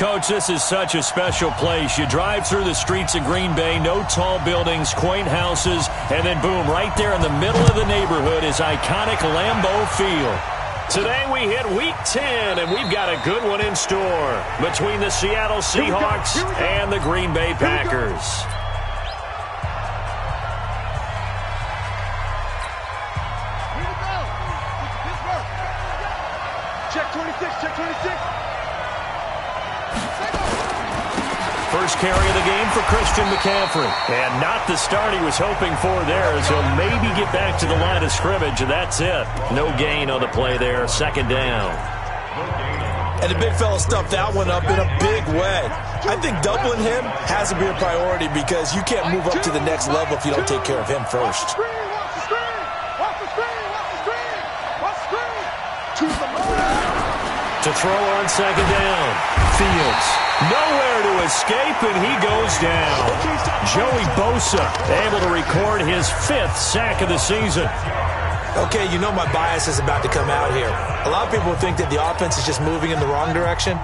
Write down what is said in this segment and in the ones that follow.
Coach, this is such a special place. You drive through the streets of Green Bay, no tall buildings, quaint houses, and then boom, right there in the middle of the neighborhood is iconic Lambeau Field. Today we hit Week 10, and we've got a good one in store between the Seattle Seahawks and the Green Bay Packers. Check 26, check 26. First carry of the game for Christian McCaffrey. And not the start he was hoping for there, as he'll maybe get back to the line of scrimmage, and that's it. No gain on the play there, second down. And the big fella stuffed that one up in a big way. I think doubling him has to be a priority because you can't move up to the next level if you don't take care of him first. To throw on second down, Fields. Nowhere to escape, and he goes down. Joey Bosa able to record his 5th sack of the season. Okay, you know my bias is about to come out here. A lot of people think that the offense is just moving in the wrong direction.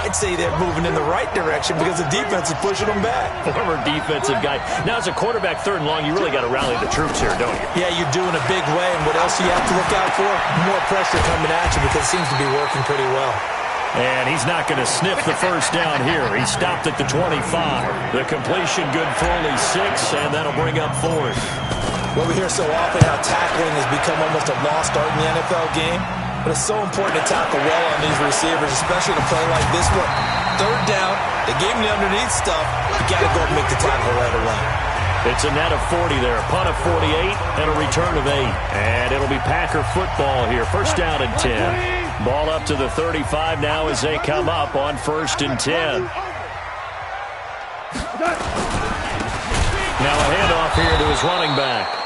I'd say they're moving in the right direction because the defense is pushing them back. Former defensive guy. Now, as a quarterback, 3rd and long, you really got to rally the troops here, don't you? Yeah, you're doing a big way, and what else do you have to look out for? More pressure coming at you because it seems to be working pretty well. And he's not going to sniff the first down here. He stopped at the 25. The completion good for only 6, and that'll bring up 4th. Well, we hear so often how tackling has become almost a lost art in the NFL game. But it's so important to tackle well on these receivers, especially in a play like this one. 3rd down, they gave him the underneath stuff. You got to go and make the tackle right away. It's a net of 40 there, a punt of 48, and a return of 8. And it'll be Packer football here, first down and 10. Ball up to the 35 now as they come up on 1st and 10. Now a handoff here to his running back.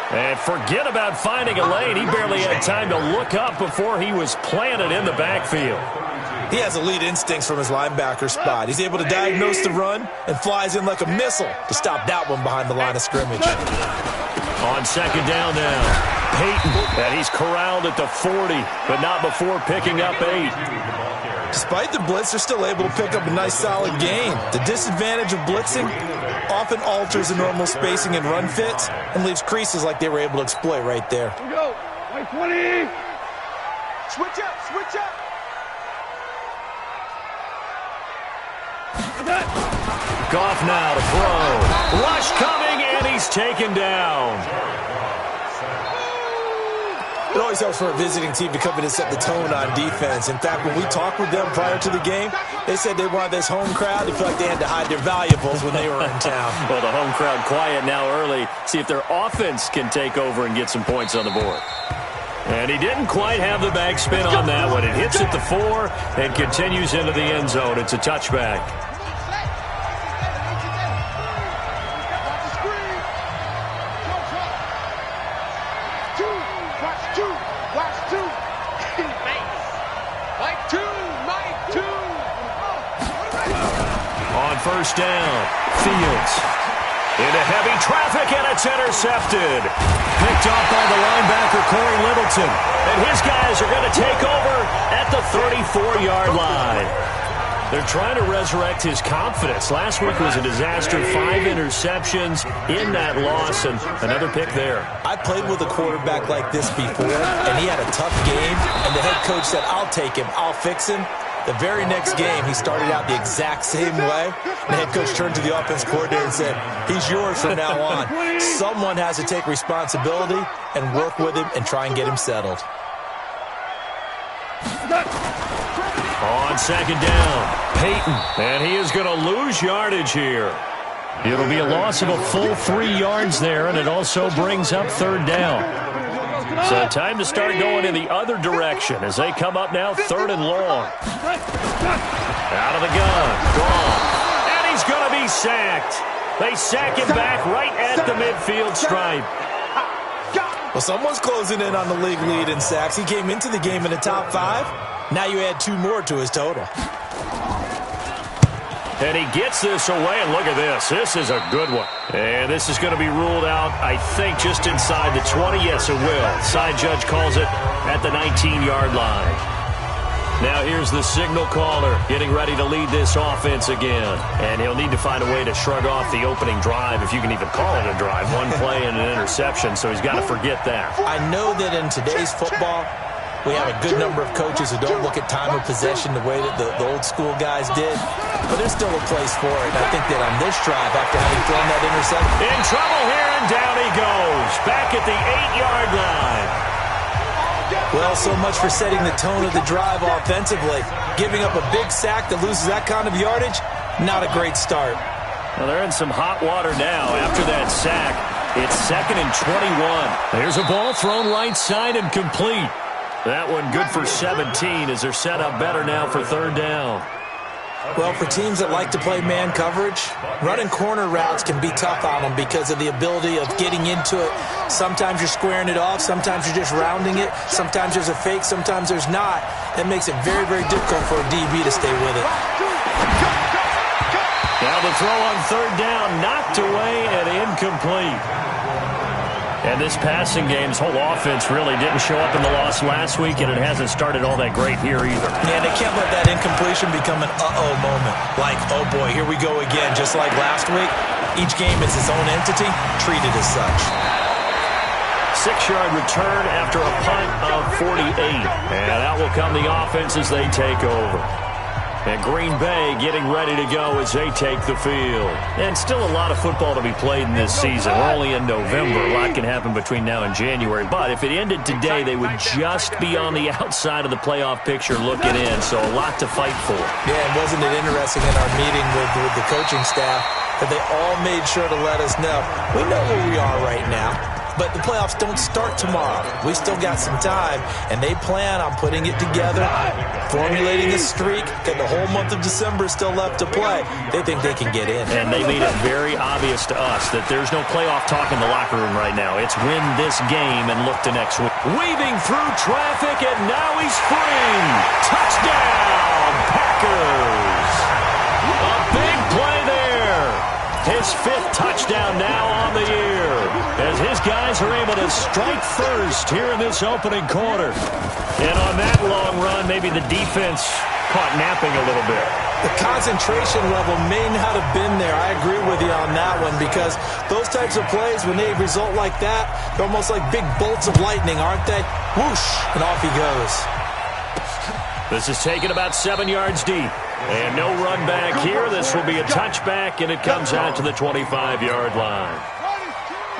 And forget about finding a lane. He barely had time to look up before he was planted in the backfield. He has elite instincts from his linebacker spot. He's able to diagnose the run and flies in like a missile to stop that one behind the line of scrimmage. On second down now, Peyton, and he's corralled at the 40, but not before picking up 8. Despite the blitz, they're still able to pick up a nice solid gain. The disadvantage of blitzing often alters the normal spacing and run fits and leaves creases like they were able to exploit right there. Here we go. White 20. Switch up, switch up. Goff now to throw. Rush coming, and he's taken down. It always helps for a visiting team to come in and set the tone on defense. In fact, when we talked with them prior to the game, they said they wanted this home crowd to feel like they had to hide their valuables when they were in town. Well, the home crowd quiet now early. See if their offense can take over and get some points on the board. And he didn't quite have the back spin on that one. It hits at the 4 and continues into the end zone. It's a touchback. First down, Fields into heavy traffic, and it's intercepted. Picked off by the linebacker, Corey Littleton. And his guys are going to take over at the 34-yard line. They're trying to resurrect his confidence. Last week was a disaster, 5 interceptions in that loss, and another pick there. I played with a quarterback like this before, and he had a tough game, and the head coach said, I'll take him, I'll fix him. The very next game, he started out the exact same way. The head coach turned to the offense coordinator and said, he's yours from now on. Someone has to take responsibility and work with him and try and get him settled. On second down, Peyton, and he is going to lose yardage here. It'll be a loss of a full 3 yards there, and it also brings up 3rd down. So time to start going in the other direction as they come up now 3rd and long. Out of the gun, Goff, and he's going to be sacked. They sack him back right at the midfield stripe. Well, someone's closing in on the league lead in sacks. He came into the game in the top 5. Now you add 2 more to his total. And he gets this away, and look at this. This is a good one. And this is going to be ruled out, I think, just inside the 20. Yes, it will. Side judge calls it at the 19-yard line. Now here's the signal caller getting ready to lead this offense again. And he'll need to find a way to shrug off the opening drive, if you can even call it a drive. One play and an interception, so he's got to forget that. I know that in today's football, we have a good number of coaches who don't look at time of possession the way that the old school guys did. But there's still a place for it. And I think that on this drive, after having thrown that interception. In trouble here, and down he goes. Back at the 8-yard line. Well, so much for setting the tone of the drive offensively. Giving up a big sack that loses that kind of yardage, not a great start. Well, they're in some hot water now after that sack. It's 2nd and 21. There's a ball thrown right side and complete. That one good for 17 as they're set up better now for 3rd down. Well, for teams that like to play man coverage, running corner routes can be tough on them because of the ability of getting into it. Sometimes you're squaring it off. Sometimes you're just rounding it. Sometimes there's a fake. Sometimes there's not. That makes it very, very difficult for a DB to stay with it. Now the throw on 3rd down, knocked away and incomplete. And this passing game's whole offense really didn't show up in the loss last week, and it hasn't started all that great here either. Yeah, they can't let that incompletion become an uh-oh moment. Like, oh boy, here we go again. Just like last week, each game is its own entity, treated as such. 6-yard return after a punt of 48. And out will come the offense as they take over. And Green Bay getting ready to go as they take the field. And still a lot of football to be played in this season. We're only in November. A lot can happen between now and January. But if it ended today, they would just be on the outside of the playoff picture looking in. So a lot to fight for. Yeah, and wasn't it interesting in our meeting with the coaching staff that they all made sure to let us know, we know where we are right now. But the playoffs don't start tomorrow. We still got some time, and they plan on putting it together, formulating a streak, that the whole month of December is still left to play. They think they can get in. And they made it very obvious to us that there's no playoff talk in the locker room right now. It's win this game and look to next week. Weaving through traffic, and now he's free. Touchdown, Packers. A big play there. His 5th touchdown now on the year, as his guys are able to strike first here in this opening quarter. And on that long run, maybe the defense caught napping a little bit. The concentration level may not have been there. I agree with you on that one, because those types of plays, when they result like that, they're almost like big bolts of lightning, aren't they? Whoosh, and off he goes. This is taken about 7 yards deep. And no run back here. This will be a touchback, and it comes out to the 25-yard line.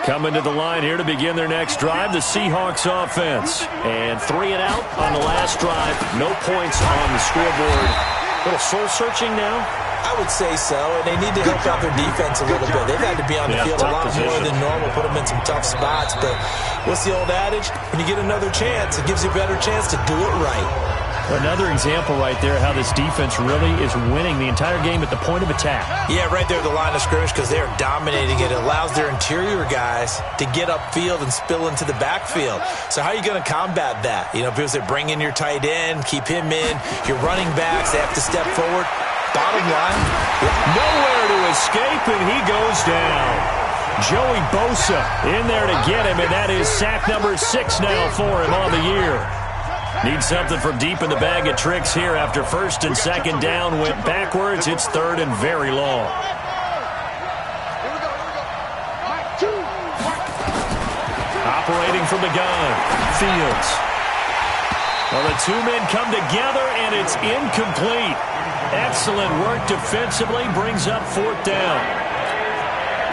Coming to the line here to begin their next drive, the Seahawks offense. And 3 and out on the last drive. No points on the scoreboard. A little soul-searching now? I would say so, and they need to help out their defense a little bit. They've had to be on the field a lot more than normal, put them in some tough spots. But what's the old adage? When you get another chance, it gives you a better chance to do it right. Another example right there how this defense really is winning the entire game at the point of attack. Yeah, right there at the line of scrimmage, because they're dominating it. It allows their interior guys to get upfield and spill into the backfield. So how are you going to combat that? You know, people say bring in your tight end, keep him in. Your running backs, they have to step forward. Bottom line, nowhere to escape, and he goes down. Joey Bosa in there to get him, and that is sack number 6 now for him on the year. Need something from deep in the bag of tricks here after 1st and 2nd down went backwards. It's 3rd and very long. Operating from the gun, Fields. Well, the 2 men come together, and it's incomplete. Excellent work defensively, brings up 4th down.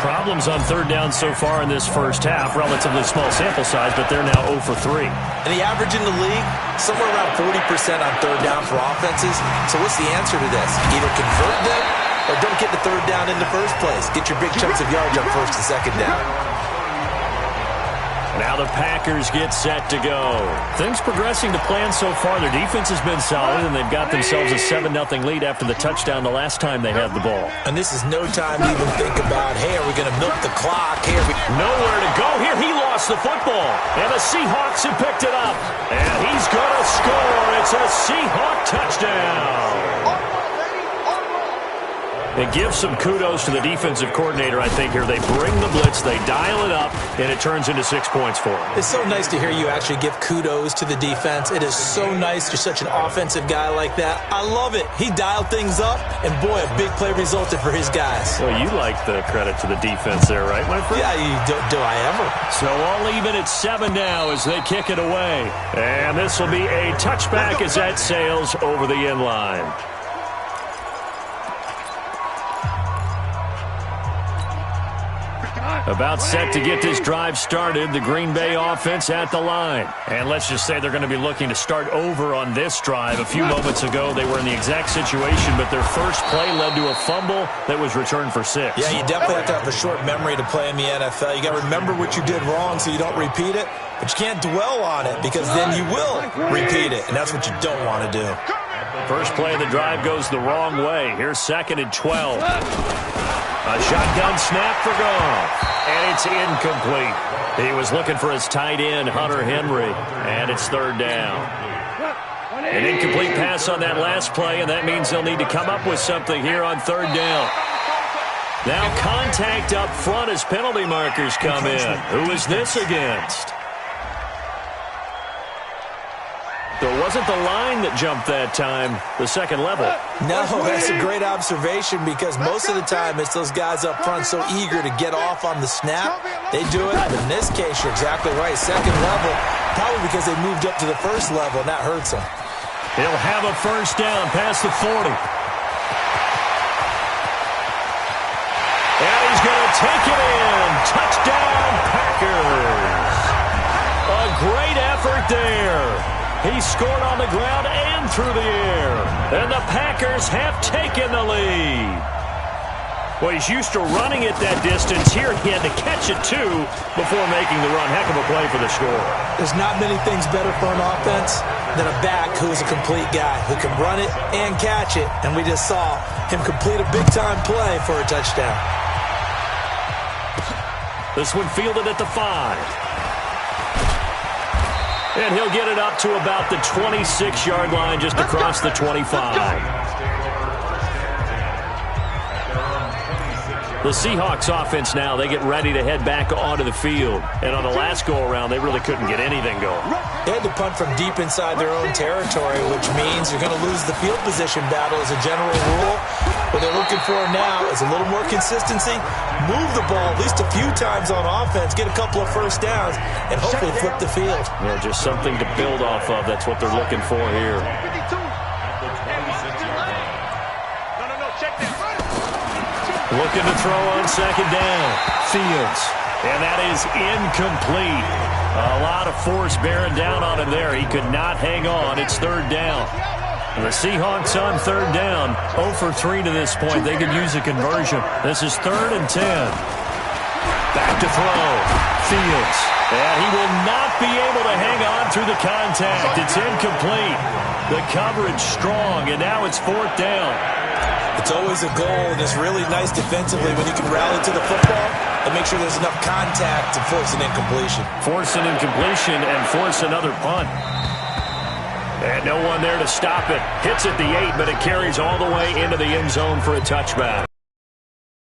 Problems on 3rd down so far in this first half. Relatively small sample size, but they're now 0 for 3. And the average in the league, somewhere around 40% on 3rd down for offenses. So what's the answer to this? Either convert them or don't get the 3rd down in the first place. Get your big chunks of yards on 1st and 2nd down. Now the Packers get set to go. Things progressing to plan so far. Their defense has been solid, and they've got themselves a 7-0 lead after the touchdown the last time they had the ball. And this is no time to even think about, hey, are we going to milk the clock? Hey, nowhere to go here. He lost the football, and the Seahawks have picked it up. And he's going to score. It's a Seahawk touchdown. And give some kudos to the defensive coordinator, I think, here. They bring the blitz, they dial it up, and it turns into 6 points for them. It's so nice to hear you actually give kudos to the defense. It is so nice. You're such an offensive guy like that. I love it. He dialed things up, and boy, a big play resulted for his guys. Well, you like the credit to the defense there, right, my friend? Yeah, do I ever? So all even at 7 now as they kick it away. And this will be a touchback as that sails over the end line. About set to get this drive started, the Green Bay offense at the line. And let's just say they're going to be looking to start over on this drive. A few moments ago, they were in the exact situation, but their first play led to a fumble that was returned for 6. Yeah, you definitely have to have a short memory to play in the NFL. You got to remember what you did wrong so you don't repeat it, but you can't dwell on it because then you will repeat it, and that's what you don't want to do. First play of the drive goes the wrong way. Here's 2nd and 12. A shotgun snap for Goff. And it's incomplete. He was looking for his tight end, Hunter Henry. And it's 3rd down. An incomplete pass on that last play, and that means they'll need to come up with something here on 3rd down. Now contact up front as penalty markers come in. Who is this against? So it wasn't the line that jumped that time, the second level. No, that's a great observation because most of the time it's those guys up front so eager to get off on the snap. They do it, but in this case, you're exactly right. Second level, probably because they moved up to the first level, and that hurts them. He'll have a first down past the 40. And he's going to take it in. Touchdown, Packers. A great effort there. He scored on the ground and through the air. And the Packers have taken the lead. Well, he's used to running it that distance. Here he had to catch it, too, before making the run. Heck of a play for the score. There's not many things better for an offense than a back who is a complete guy, who can run it and catch it. And we just saw him complete a big-time play for a touchdown. This one fielded at the 5. And he'll get it up to about the 26-yard line, just across the 25. The Seahawks offense now, they get ready to head back onto the field. And on the last go-around, they really couldn't get anything going. They had to punt from deep inside their own territory, which means you're going to lose the field position battle as a general rule. What they're looking for now is a little more consistency, move the ball at least a few times on offense, get a couple of first downs, and hopefully flip the field. Yeah, just something to build off of. That's what they're looking for here. Looking to throw on 2nd down. Fields. And that is incomplete. A lot of force bearing down on him there. He could not hang on. It's 3rd down. And the Seahawks on 3rd down. 0 for 3 to this point. They could use a conversion. This is 3rd and 10. Back to throw. Fields. And he will not be able to hang on through the contact. It's incomplete. The coverage strong, and now it's 4th down. It's always a goal, and it's really nice defensively when you can rally to the football and make sure there's enough contact to force an incompletion. Force an incompletion and force another punt. And no one there to stop it. Hits at the 8, but it carries all the way into the end zone for a touchback.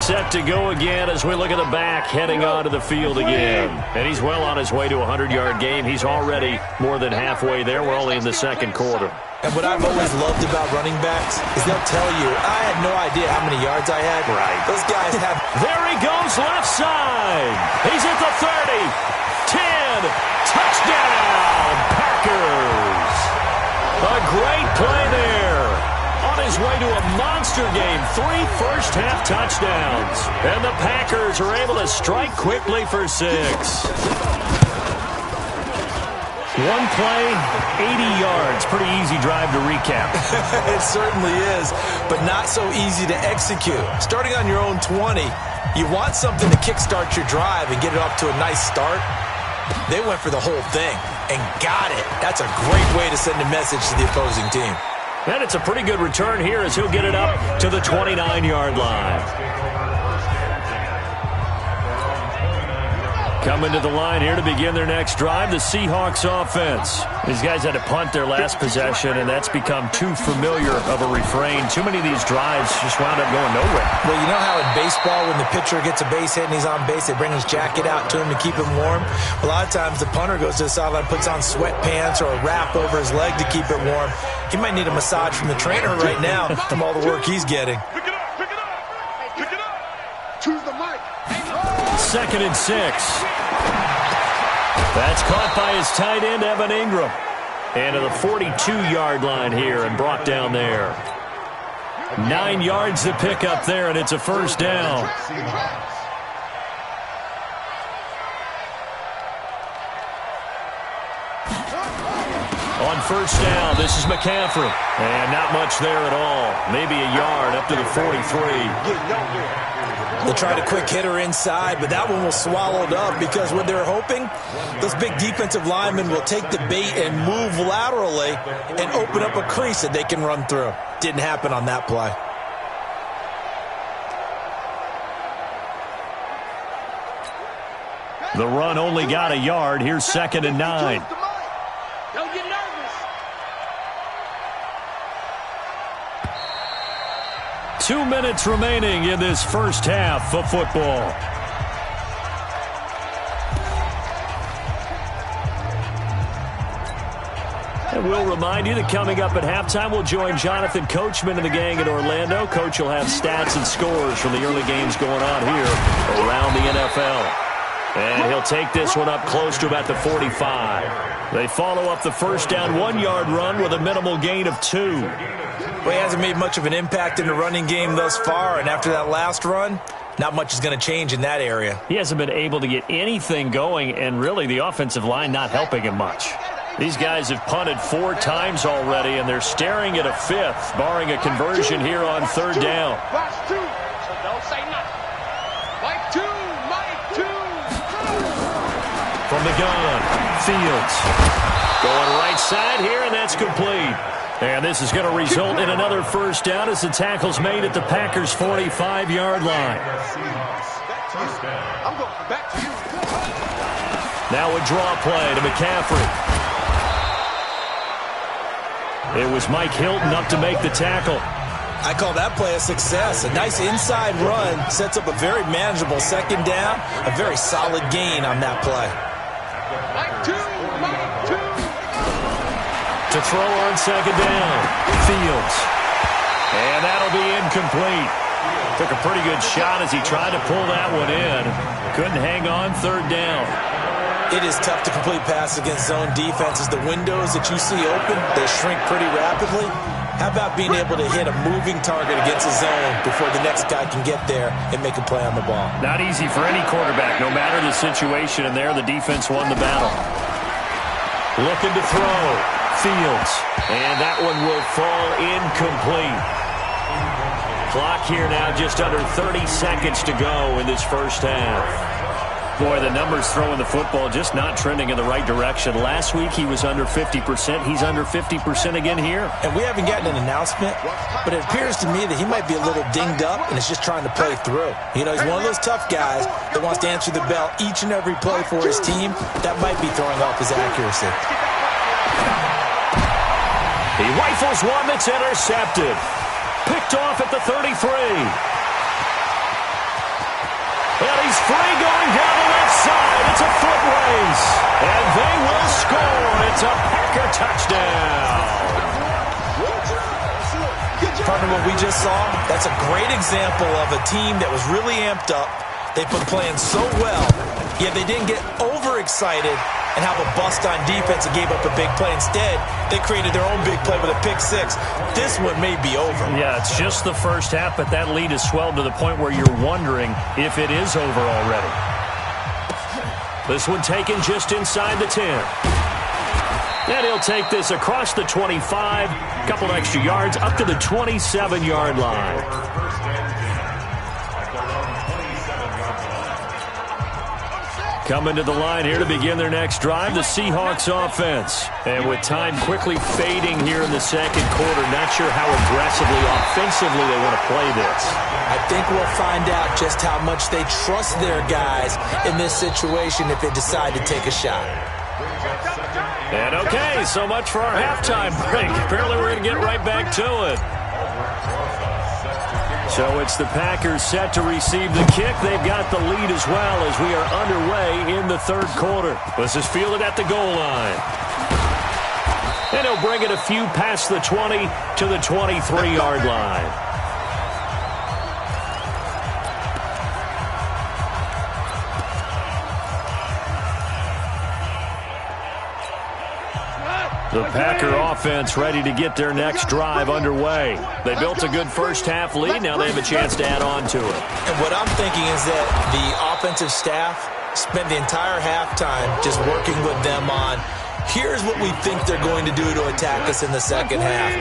Set to go again as we look at the back heading onto the field again. And he's well on his way to a 100-yard game. He's already more than halfway there. We're only in the second quarter. And what I've always loved about running backs is they'll tell you, I had no idea how many yards I had. Right. Those guys have... There he goes left side. He's at the 30. 10. Touchdown, Packers. A great play there. On his way to a monster game. 3 first-half touchdowns. And the Packers are able to strike quickly for 6. One play, 80 yards. Pretty easy drive to recap. It certainly is, but not so easy to execute. Starting on your own 20, you want something to kickstart your drive and get it off to a nice start. They went for the whole thing and got it. That's a great way to send a message to the opposing team. And it's a pretty good return here as he'll get it up to the 29-yard line. Coming to the line here to begin their next drive, the Seahawks offense. These guys had to punt their last possession, and that's become too familiar of a refrain. Too many of these drives just wound up going nowhere. Well, you know how in baseball, when the pitcher gets a base hit and he's on base, they bring his jacket out to him to keep him warm? A lot of times the punter goes to the sideline, puts on sweatpants or a wrap over his leg to keep it warm. He might need a massage from the trainer right now from all the work he's getting. Pick it up, pick it up, pick it up. Choose the mic. 2nd and 6. That's caught by his tight end, Evan Ingram. And to the 42-yard line here and brought down there. 9 yards to pick up there, and it's a first down. On first down, this is McCaffrey. And not much there at all. Maybe a yard up to the 43. They tried a quick hitter inside, but that one was swallowed up because what they're hoping, those big defensive linemen will take the bait and move laterally and open up a crease that they can run through. Didn't happen on that play. The run only got a yard. Here's 2nd and 9. Don't get nervous. 2 minutes remaining in this first half of football. And we'll remind you that coming up at halftime, we'll join Jonathan Coachman and the gang in Orlando. Coach will have stats and scores from the early games going on here around the NFL. And he'll take this one up close to about the 45. They follow up the first down 1-yard run with a minimal gain of 2. Well, he hasn't made much of an impact in the running game thus far, and after that last run, not much is going to change in that area. He hasn't been able to get anything going, and really the offensive line not helping him much. These guys have punted 4 times already, and they're staring at a 5th, barring a conversion here on 3rd down. Watch 2, so don't say nothing. Mike 2, Mike 2. From the gun, Fields. Going right side here, and that's complete. And this is going to result in another first down as the tackle's made at the Packers' 45-yard line. I'm going back to you. Now a draw play to McCaffrey. It was Mike Hilton up to make the tackle. I call that play a success. A nice inside run sets up a very manageable 2nd down. A very solid gain on that play. Mike 2, Mike 2. To throw on 2nd down, Fields. And that'll be incomplete. Took a pretty good shot as he tried to pull that one in. Couldn't hang on 3rd down. It is tough to complete passes against zone defenses. The windows that you see open, they shrink pretty rapidly. How about being able to hit a moving target against a zone before the next guy can get there and make a play on the ball? Not easy for any quarterback. No matter the situation in there, the defense won the battle. Looking to throw. Fields. And that one will fall incomplete. Clock here now just under 30 seconds to go in this first half. Boy, the numbers throwing the football just not trending in the right direction. Last week he was under 50%. He's under 50% again here. And we haven't gotten an announcement, but it appears to me that he might be a little dinged up and is just trying to play through. You know, he's one of those tough guys that wants to answer the bell each and every play for his team. That might be throwing off his accuracy. He rifles one that's intercepted. Picked off at the 33. And he's free going down the left side. It's a foot race. And they will score. It's a Packer touchdown. Partner, what we just saw, that's a great example of a team that was really amped up. They've been playing so well, yet they didn't get overexcited and have a bust on defense and gave up a big play. Instead, they created their own big play with a pick-6. This one may be over. Yeah, it's just the first half, but that lead has swelled to the point where you're wondering if it is over already. This one taken just inside the 10. And he'll take this across the 25, a couple extra yards, up to the 27-yard line. Coming to the line here to begin their next drive, the Seahawks offense. And with time quickly fading here in the second quarter, not sure how aggressively, offensively they want to play this. I think we'll find out just how much they trust their guys in this situation if they decide to take a shot. And okay, so much for our halftime break. Apparently we're going to get right back to it. So it's the Packers set to receive the kick. They've got the lead as well as we are underway in the third quarter. This is fielded at the goal line. And he'll bring it a few past the 20 to the 23-yard line. The Packer offense ready to get their next drive underway. They built a good first-half lead. Now they have a chance to add on to it. And what I'm thinking is that the offensive staff spent the entire halftime just working with them on, here's what we think they're going to do to attack us in the second half.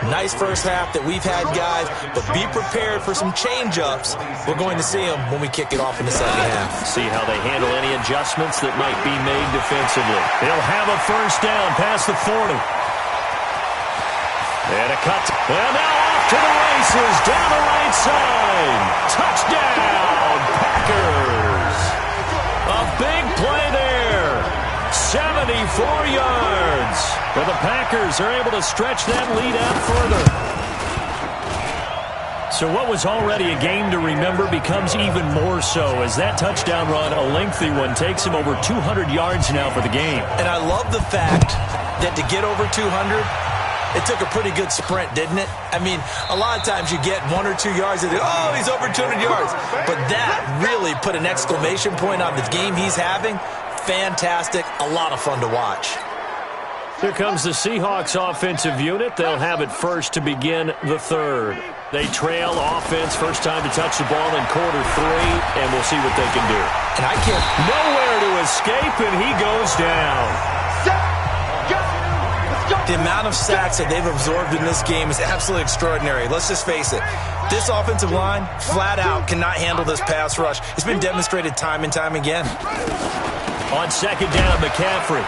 Nice first half that we've had, guys, but be prepared for some change-ups. We're going to see them when we kick it off in the second half. See how they handle any adjustments that might be made defensively. They'll have a first down past the 40. And a cut. And now off to the races, down the right side. Touchdown, Packers. A big play there. 74 yards. But the Packers are able to stretch that lead out further. So what was already a game to remember becomes even more so as that touchdown run, a lengthy one, takes him over 200 yards now for the game. And I love the fact that to get over 200, it took a pretty good sprint, didn't it? I mean, a lot of times you get 1 or 2 yards and oh, he's over 200 yards. But that really put an exclamation point on the game he's having. Fantastic. A lot of fun to watch. Here comes the Seahawks offensive unit. They'll have it first to begin the third. They trail offense, first time to touch the ball in quarter 3, and we'll see what they can do. And I can't... Nowhere to escape, and he goes down. The amount of sacks that they've absorbed in this game is absolutely extraordinary. Let's just face it. This offensive line, flat out, cannot handle this pass rush. It's been demonstrated time and time again. On second down, McCaffrey.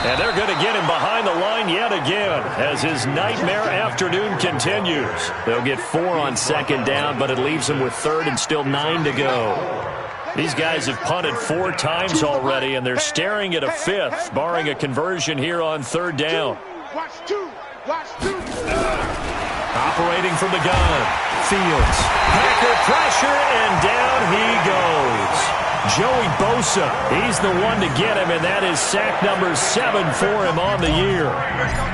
And they're going to get him behind the line yet again as his nightmare afternoon continues. They'll get 4 on second down, but it leaves them with third and still 9 to go. These guys have punted 4 times already, and they're staring at a 5th, barring a conversion here on third down. Operating from the gun, Fields. Packer pressure, and down he goes. Joey Bosa, he's the one to get him, and that is sack number 7 for him on the year.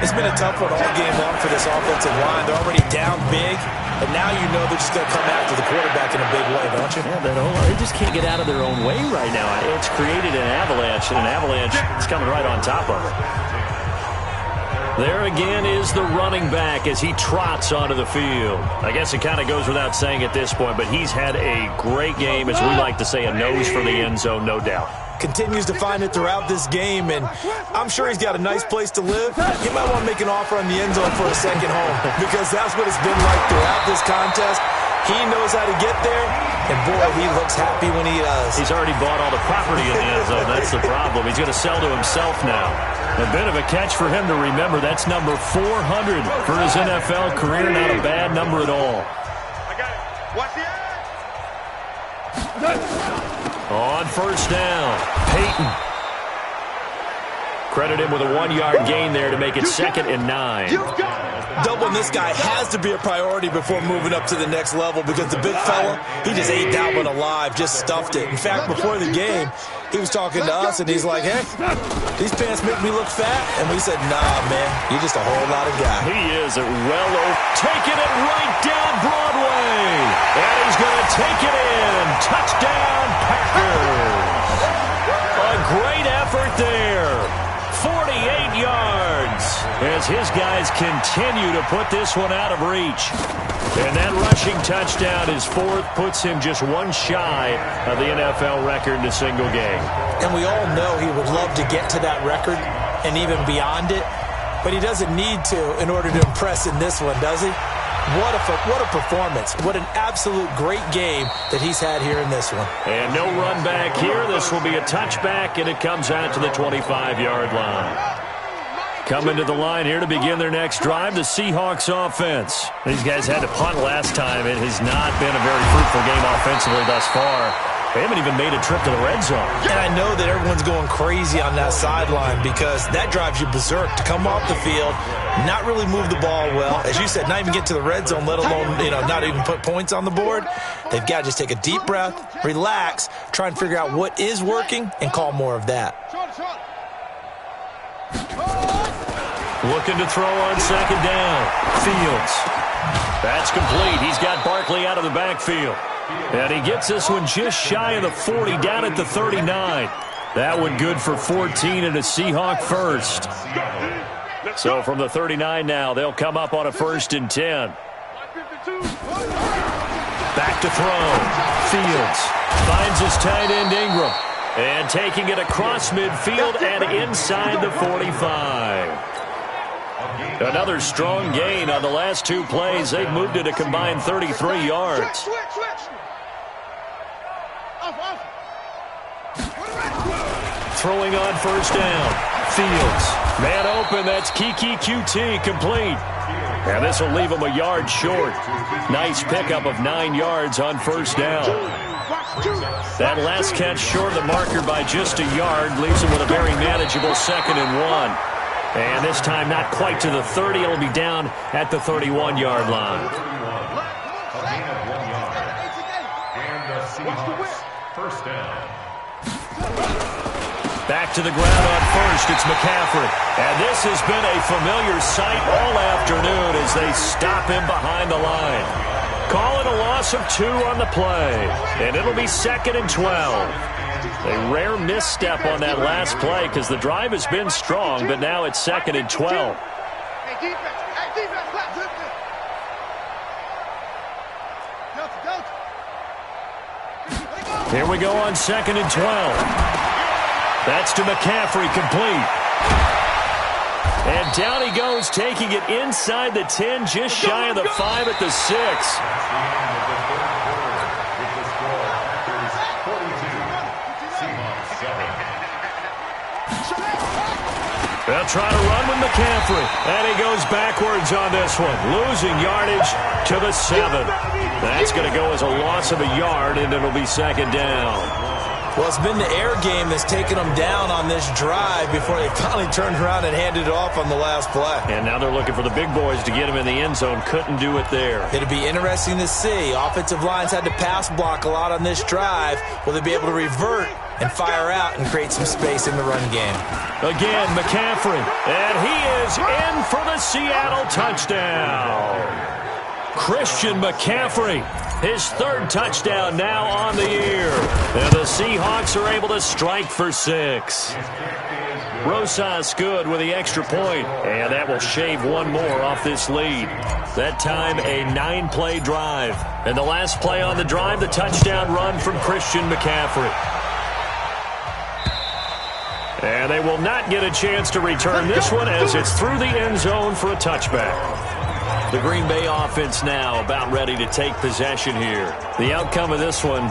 It's been a tough one all game long for this offensive line. They're already down big, and now you know they're just going to come after the quarterback in a big way, don't you? Yeah, they just can't get out of their own way right now. It's created an avalanche, and an avalanche is coming right on top of it. There again is the running back as he trots onto the field. I guess it kind of goes without saying at this point, but he's had a great game, as we like to say, a nose for the end zone, no doubt. Continues to find it throughout this game, and I'm sure he's got a nice place to live. He might want to make an offer on the end zone for a second home, because that's what it's been like throughout this contest. He knows how to get there, and boy, he looks happy when he does. He's already bought all the property in the end zone. That's the problem. He's going to sell to himself now. A bit of a catch for him to remember. That's number 400 for his NFL career. Not a bad number at all. I got it. Watch the On first down, Peyton. Credit him with a 1-yard gain there to make it 2nd and 9. Doubling this guy has to be a priority before moving up to the next level, because the big fella, he just ate that one alive, just stuffed it. In fact, before the game, he was talking to us, and he's like, hey, these pants make me look fat. And we said, nah, man, you're just a whole lot of guy. He is taking it right down Broadway. And he's going to take it in. Touchdown, Packers. A great effort there. 48 yards as his guys continue to put this one out of reach. And that rushing touchdown, his 4th, puts him just 1 shy of the NFL record in a single game. And we all know he would love to get to that record and even beyond it, but he doesn't need to in order to impress in this one, does he? What a performance. What an absolute great game that he's had here in this one. And no run back here. This will be a touchback, and it comes out to the 25-yard line. Coming to the line here to begin their next drive, the Seahawks offense. These guys had to punt last time. It has not been a very fruitful game offensively thus far. They haven't even made a trip to the red zone. And I know that everyone's going crazy on that sideline because that drives you berserk to come off the field, not really move the ball well. As you said, not even get to the red zone, let alone, not even put points on the board. They've got to just take a deep breath, relax, try and figure out what is working, and call more of that. Looking to throw on second down. Fields. That's complete. He's got Barkley out of the backfield. And he gets this one just shy of the 40, down at the 39. That one good for 14 and a Seahawk first. So from the 39 now, they'll come up on a 1st and 10. Back to throw. Fields finds his tight end Ingram. And taking it across midfield and inside the 45. Another strong gain on the last 2 plays. They've moved it a combined 33 yards. Throwing on 1st down. Fields. Man open. That's Kiki QT complete. And this will leave him a yard short. Nice pickup of 9 yards on 1st down. That last catch short of the marker by just a yard leaves him with a very manageable 2nd and 1. And this time not quite to the 30. It'll be down at the 31-yard line. First down. Back to the ground on 1st. It's McCaffrey. And this has been a familiar sight all afternoon as they stop him behind the line. Call it a loss of 2 on the play. And it'll be 2nd and 12. A rare misstep on that last play because the drive has been strong, but now it's 2nd and 12. Here we go on 2nd and 12. That's to McCaffrey, complete. And down he goes, taking it inside the 10, just shy of the 5 at the 6. They'll try to run with McCaffrey. And he goes backwards on this one. Losing yardage to the 7. That's going to go as a loss of a yard, and it'll be 2nd down. Well, it's been the air game that's taken them down on this drive before they finally turned around and handed it off on the last play. And now they're looking for the big boys to get him in the end zone. Couldn't do it there. It'll be interesting to see. Offensive lines had to pass block a lot on this drive. Will they be able to revert and fire out and create some space in the run game? Again, McCaffrey. And he is in for the Seattle touchdown. Christian McCaffrey. His 3rd touchdown now on the year. And the Seahawks are able to strike for 6. Rosas good with the extra point. And that will shave 1 more off this lead. That time a 9-play drive. And the last play on the drive, the touchdown run from Christian McCaffrey. And they will not get a chance to return this one as it's through the end zone for a touchback. The Green Bay offense now about ready to take possession here. The outcome of this one,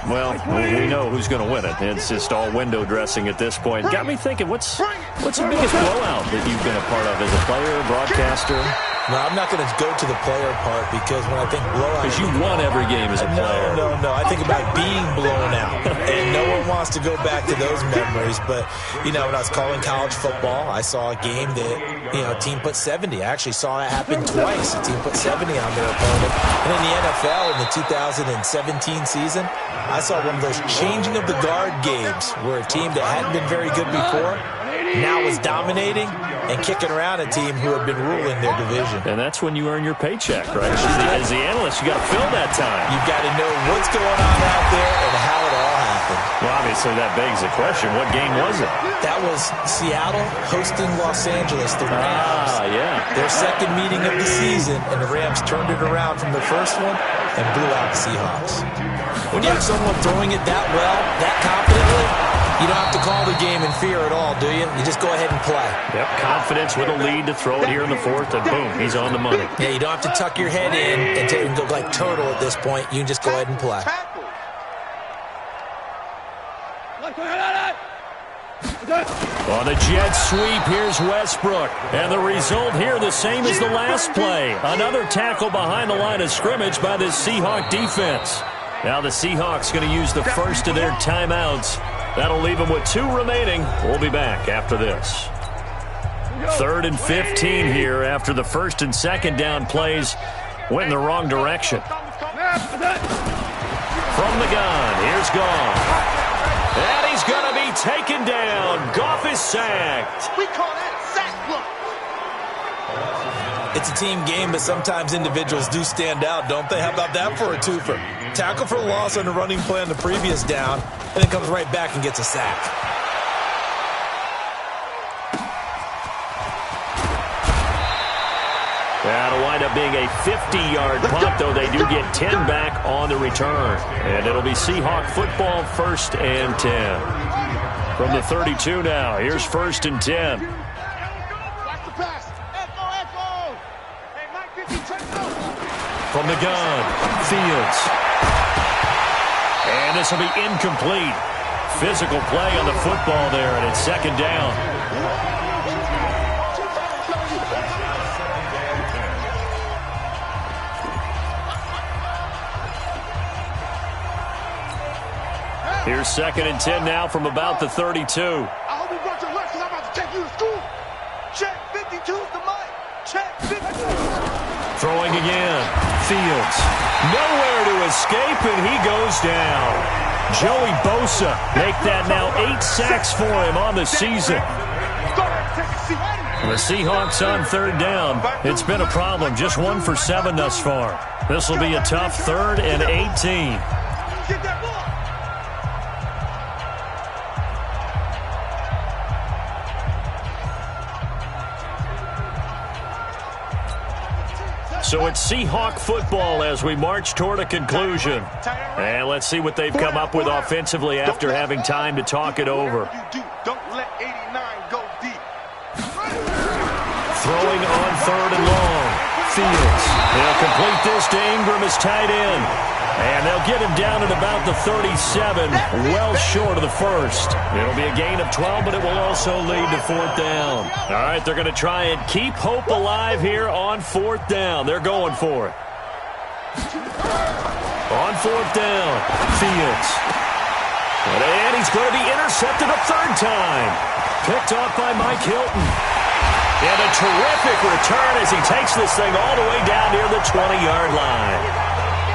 well, we know who's going to win it. It's just all window dressing at this point. Got me thinking, what's the biggest blowout that you've been a part of as a player, broadcaster? No, I'm not going to go to the player part because when I think blowout... Because you won every game as a player. No. I think about being blown out. And no one wants to go back to those memories. But, when I was calling college football, I saw a game that, a team put 70. I actually saw it happen twice. A team put 70 on their opponent. And in the NFL, in the 2017 season, I saw one of those changing of the guard games where a team that hadn't been very good before now was dominating and kicking around a team who had been ruling their division. And that's when you earn your paycheck, right? As the analyst, you got to fill that time. You've got to know what's going on out there and how it all happened. Well, obviously, that begs the question, what game was it? That was Seattle hosting Los Angeles, the Rams. Yeah. Their 2nd meeting of the season, and the Rams turned it around from the first one and blew out the Seahawks. When you have someone throwing it that well, that confidently, You don't have to call the game in fear at all, do you? You just go ahead and play. Yep, confidence with a lead to throw it here in the fourth, and boom, he's on the money. Yeah, you don't have to tuck your head in and go like turtle at this point. You can just go ahead and play. On the jet sweep, here's Westbrook. And the result here the same as the last play. Another tackle behind the line of scrimmage by this Seahawk defense. Now the Seahawks going to use the first of their timeouts. That'll leave them with 2 remaining. We'll be back after this. 3rd and 15 here after the first and second down plays went in the wrong direction. From the gun, here's Goff. And he's going to be taken down. Goff is sacked. We call that sack block. It's a team game, but sometimes individuals do stand out, don't they? How about that for a twofer? Tackle for loss on the running play on the previous down, and then comes right back and gets a sack. That'll wind up being a 50-yard punt, though they do get 10 back on the return. And it'll be Seahawk football, 1st and 10. From the 32 now, here's 1st and 10. Watch the pass. Echo. Hey, Mike 50, check it out. From the gun, Fields. And this will be incomplete. Physical play on the football there, and it's 2nd down. Here's 2nd and 10 now from about the 32. I hope you brought your lunch because I'm about to take you to school. Check 52's the mic. Check 52. Throwing again. Fields. Nowhere to escape, and he goes down. Joey Bosa make that now 8 sacks for him on the season. The Seahawks on 3rd down. It's been a problem. Just 1 for 7 thus far. This will be a tough 3rd and 18. Get that ball. So it's Seahawk football as we march toward a conclusion. And let's see what they've come up with offensively after having time to talk it over. Don't let 89 go deep. Throwing on 3rd and long. Fields. They'll complete this to Ingram as tight end. And they'll get him down at about the 37, well short of the first. It'll be a gain of 12, but it will also lead to 4th down. All right, they're going to try and keep hope alive here on 4th down. They're going for it. On 4th down, Fields. And he's going to be intercepted a 3rd time. Picked off by Mike Hilton. And a terrific return as he takes this thing all the way down near the 20-yard line.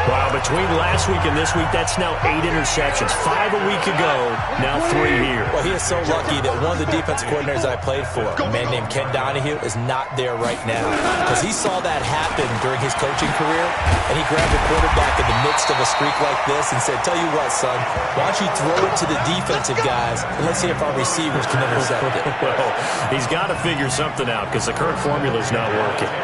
Wow, between last week and this week, that's now 8 interceptions. 5 a week ago, now 3 here. Well, he is so lucky that one of the defense coordinators I played for, a man named Ken Donahue, is not there right now. Because he saw that happen during his coaching career, and he grabbed the quarterback in the midst of a streak like this and said, tell you what, son, why don't you throw it to the defensive guys, and let's see if our receivers can intercept it. Well, he's got to figure something out because the current formula is not working.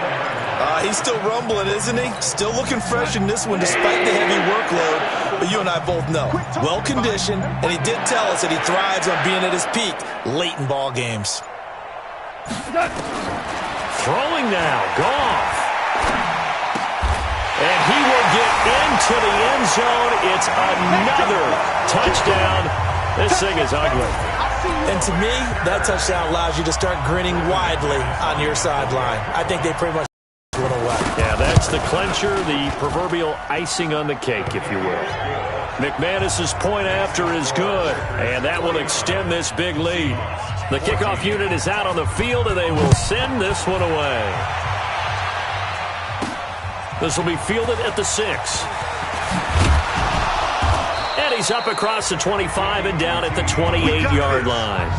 He's still rumbling, isn't he? Still looking fresh in this one despite the heavy workload. But you and I both know, well-conditioned, and he did tell us that he thrives on being at his peak late in ball games. Throwing now, Goff. And he will get into the end zone. It's another touchdown. This thing is ugly. And to me, that touchdown allows you to start grinning widely on your sideline. I think they pretty much went away. Yeah, that's the clincher, the proverbial icing on the cake, if you will. McManus's point after is good, and that will extend this big lead. The kickoff unit is out on the field, and they will send this one away. This will be fielded at the 6. And he's up across the 25 and down at the 28-yard line.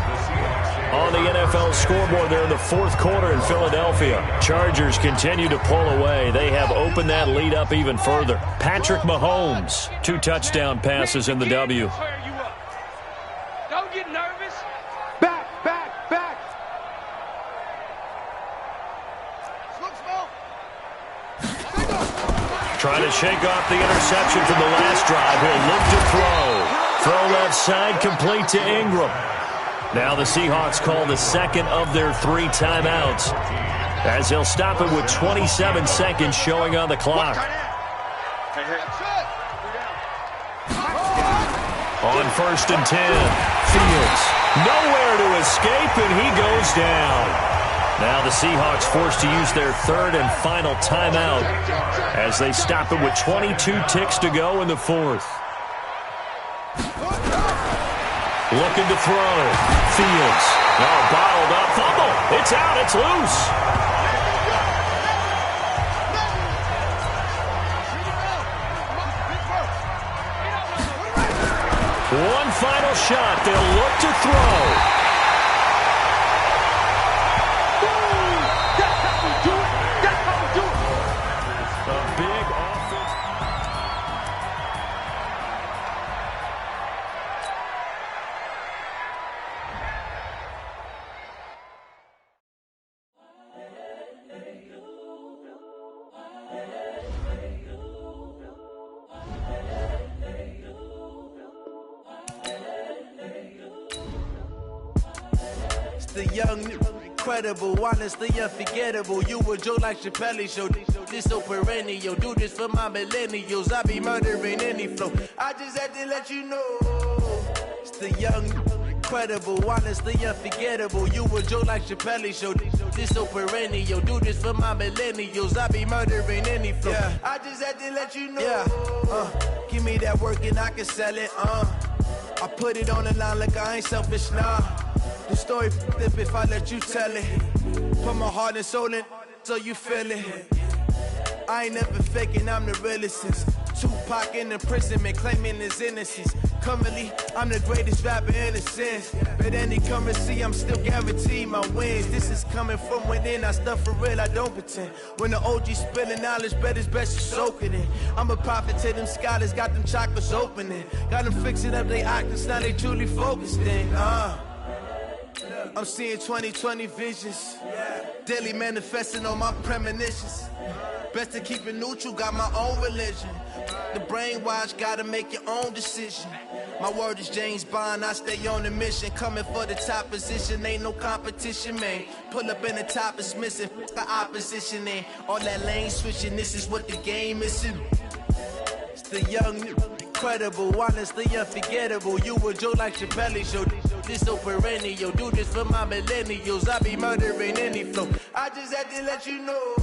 On the NFL scoreboard there in the 4th quarter in Philadelphia. Chargers continue to pull away. They have opened that lead up even further. Patrick Mahomes, 2 touchdown passes in the W. Don't get nervous. Back. Trying to shake off the interception from the last drive. He'll look to throw. Throw left side, complete to Ingram. Now the Seahawks call the second of their 3 timeouts, as they'll stop it with 27 seconds showing on the clock. On 1st and 10, Fields nowhere to escape, and he goes down. Now the Seahawks forced to use their 3rd and final timeout as they stop it with 22 ticks to go in the 4th. Looking to throw. Fields. Oh, bottled up. Fumble. It's out. It's loose. One final shot. They'll look to throw. That's how we do it. That's how we do it. A big offense. The young, incredible, honestly unforgettable. You a Joe like Chappelle show. This so perennial. Do this for my millennials. I be murdering any flow. I just had to let you know. It's the young, incredible, honestly unforgettable. You a Joe like Chappelle show. This so perennial. Do this for my millennials. I be murdering any flow. Yeah. I just had to let you know. Yeah. Give me that work and I can sell it. I put it on the line like I ain't selfish, nah. The story flip if I let you tell it. Put my heart and soul in so you feel it. I ain't never faking, I'm the realest since Tupac in imprisonment, claiming his innocence. Currently, I'm the greatest rapper in a sense. But any currency, I'm still guaranteed my wins. This is coming from within, I stuff for real, I don't pretend. When the OG spilling knowledge, bet it's best to soak it in. I'm a prophet to them scholars, got them chakras opening. Got them fixing up they octaves, now they truly focused in. I'm seeing 2020 visions. Daily manifesting on my premonitions. Best to keep it neutral, got my own religion. The brainwash, gotta make your own decision. My word is James Bond, I stay on the mission. Coming for the top position, ain't no competition, man. Pull up in the top, it's missing, the opposition in. All that lane switching, this is what the game is in. It's the young, incredible, honestly unforgettable. You a Joe like Chappelle show. This so perennial. Do this for my millennials. I be murdering any flow. I just had to let you know.